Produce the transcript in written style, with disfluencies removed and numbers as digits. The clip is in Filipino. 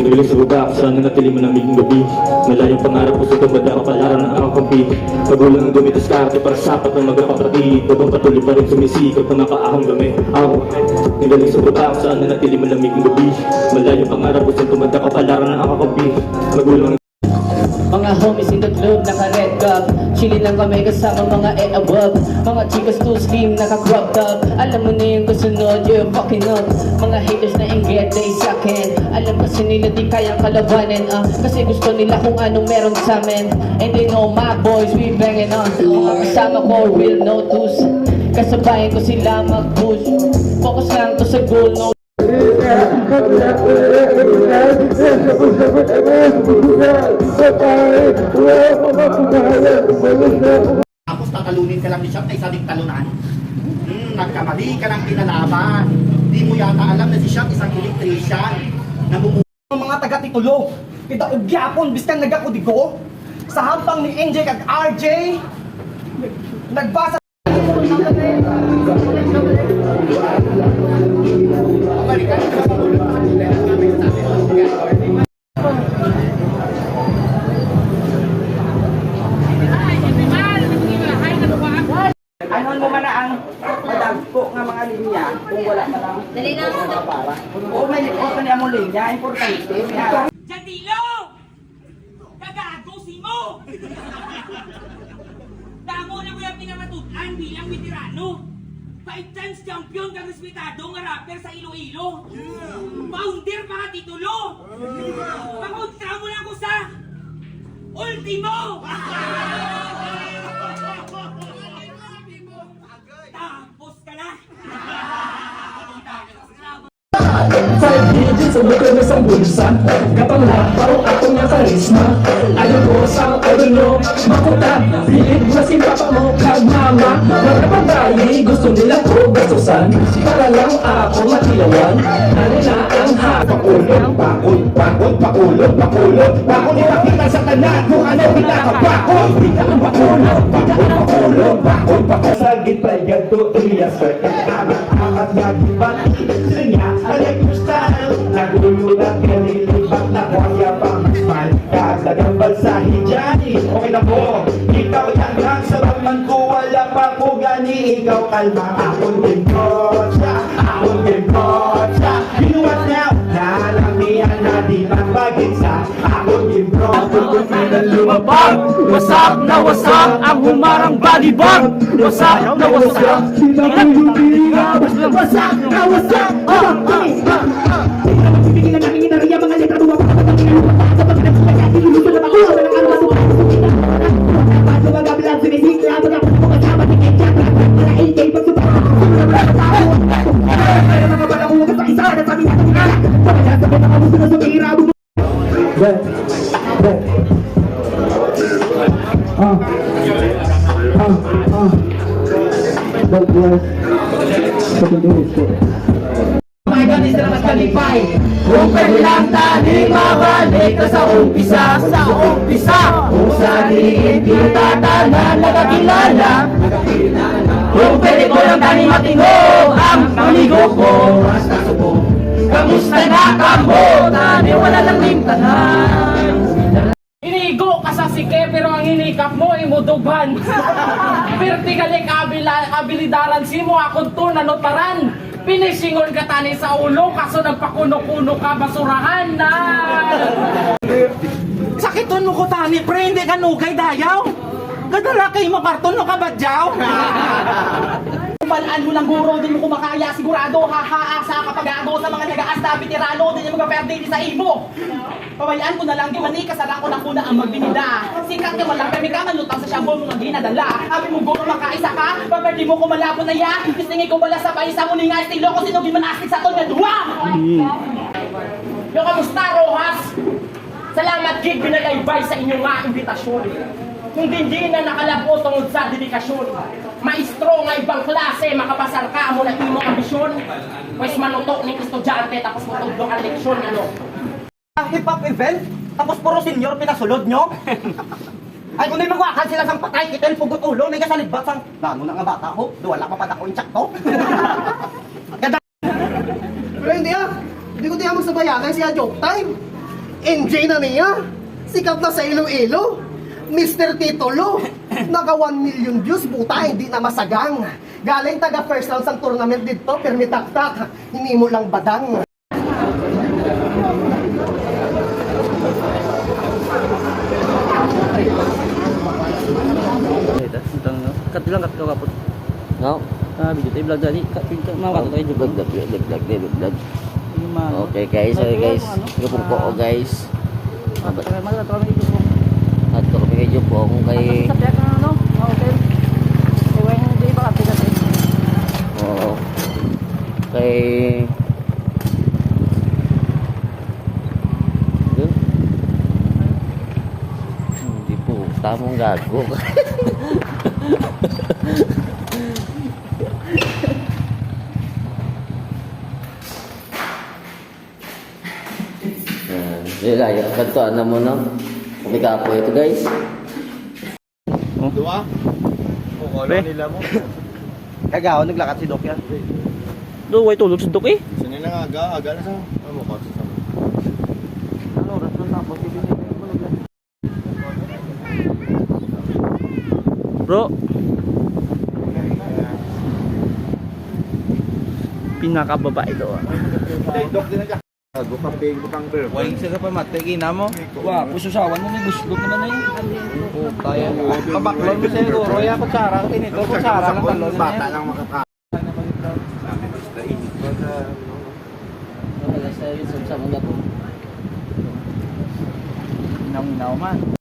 Nagaling sa baba, sana natili mo ng miging gabi. Malayang pangarap ko sa tumad ako palaran ng akong kampi. Magulang ang dumitas karte para sapat ng magkapapatid. Babang patuloy pa rin sumisikap na makaahong dami. Nagaling sa baba, sana natili mo ng miging gabi. Malayang pangarap ko sa tumad ako palaran ng akong kampi. Magulang mga homies in the club, naka-red cup. Chillin' lang kami kasama mga above. Mga chicas too slim, naka-crop top. Alam mo na yung kasunod, you're fucking up. Mga haters na inggit, they suckin'. Alam kasi nila di kayang kalabanin, kasi gusto nila kung anong meron sa amin. And they know my boys, we bangin' on. Mga kasama ko, real no twos. Kasabayan ko sila mag-push. Focus lang to sa goal, no. Tapos tatalunin ka lang ni Shop na isa ding talunan. Nagkamali ka ng pinalaban. Di mo yata alam na si Shop isang electrician. Mga taga-titulo. Kita ugyapon biskan nagakudigo. Sa hampang ni NJ kag RJ. Nagbasa ano mo man na ang madagpo nga mga linya kung wala ka lang dali na para o may likod ka niya mo linya importante Jandilo! Kagago si mo! Damo na mo yung pinamatutan bilang veterano. 5 times champion kang respetado nga rapper sa Iloilo. Founder mga titulo. Pakontra mo na ako sa Ultimo! Tapos ka na! 5 digits sa buka na isang bulsa. Kapanglapaw akong nga karisma. Ayaw ko sa ulo makuta. Pilit na si papa mo kag mama. Mga pagbayi gusto nila ko gastusan. Para lang ako matilawan. Ano na ang hapakulog. Pakul, pakulog. Pakul ipakita sa tanan kung ano pinakapakul. Pakul. Sagit pa yato iyas. Amat nagibat. Sinya alay kustan. Nagululat kanilipat na kwaya pang smile. Kagdagang balsahi dyan. Okay na po. Ikaw hanggang sa bagman ko wala pa po gani. Ikaw kalma. Akong din kotsa. Binuwat now. Nalamihan na di magbagin sa akong din kotsa. Lumabag, wasak na wasak ang humarang body bag. Wasak na wasak. Wasak na wasak. Pipigilan namin inariya mga letra tuwa pa kapag pinalupa sa pagkakasya sinulusod na bakulo ng ang masuha paano magabilang sinisikla pag ako mo kasama ni Ketchup para LJ pagsupa kaya mga balakong sa isa na sabi natin nga pagkakasabit ang abuso na sumira mo Maganis na mas kalipay. Kung pwede lang tani mabalik ka sa umpisa. Kung saan kita tanan nagkakilala. Kung pwede ko lang tani matingo ang amigo ko. Kamusta na kamo? Tani wala lang ning tanan. Inigo ka sa sike pero ang hinikap mo imudugan. Vertically abilidaran si mo akong to nanotaran. Pinisingon ka tani sa ulo kaso nagpakuno-kuno ka basurahan na. Sakiton mo ko tani pre hindi ka nugay dayaw. Kadala kay mo karton no ka badyaw. Balaan mo lang guro, din mo kumakaya, sigurado, hahaasa kapag agaw sa mga nag-aasta, veterano, din yung mga perde sa ibo. Pabayaan ko na lang, di mani, kasala ko na kuna ang magbinida. Sikat ka malang, kami ka manlutang sa siyambol mo ng ginadala. Abi mo guro, makaisa ka, paperdi mo kumalabo na ya. Istingi ko bala sa paisa mo ni nga, estilo ko sinugin man asik sa ton nga duwa. Yung kamusta, Rojas? Salamat, Gig, binagaybay sa inyong nga imbitasyon. Kung hindi na nakalabo tungod sa dedikasyon. Maestro nga ibang klase, makapasar ka mo na imong ambisyon. Pues manutok ni estudyante tapos matudlo ang leksyon, ano? Ang hip-hop event, tapos puro senior pinasulod nyo? Ay, kung may magwakal sila sang patay, kitel, pugot ulo, may kasalibbat sang, lano na nga bata ko, duwala pa pa ako yung tsak to. Pero hindi hindi ko tiyan magsabayanan siya joke time. NJ na niya, sikat na sa Iloilo. Mr. Titulo, naka 1 million views, buta, hindi na masagang. Galing taga first round sa tournament dito, permi tak-tak, hindi mo lang badang. Kat bilang kat kau kaput. No? Video tayo vlog tadi. Kat pintu mau kat tayo juga. Vlog. Okay guys, Gupong ko guys. Mana tahu itu. At ko kami kay Jupong kay Subjek ano? Hotel. Ewan di bakit kita. Oo. Kay Yun. Hindi po, tamang gago. Yun lang, yung kantuan na mo, no? Kumika po ito, guys. Kagaw, naglakad si Doc yan. Do way tulog sudok eh. Bro. Pinakababae do. Waing sila pa mategi na mo. Wah, pususawan mo ni guslot naman na yun. Kaya mabaklon mo sa ito. Roya kutsara, tinito kutsara ng talon. Bata lang makaka. Wala sa YouTube sa mga po. Inaw man.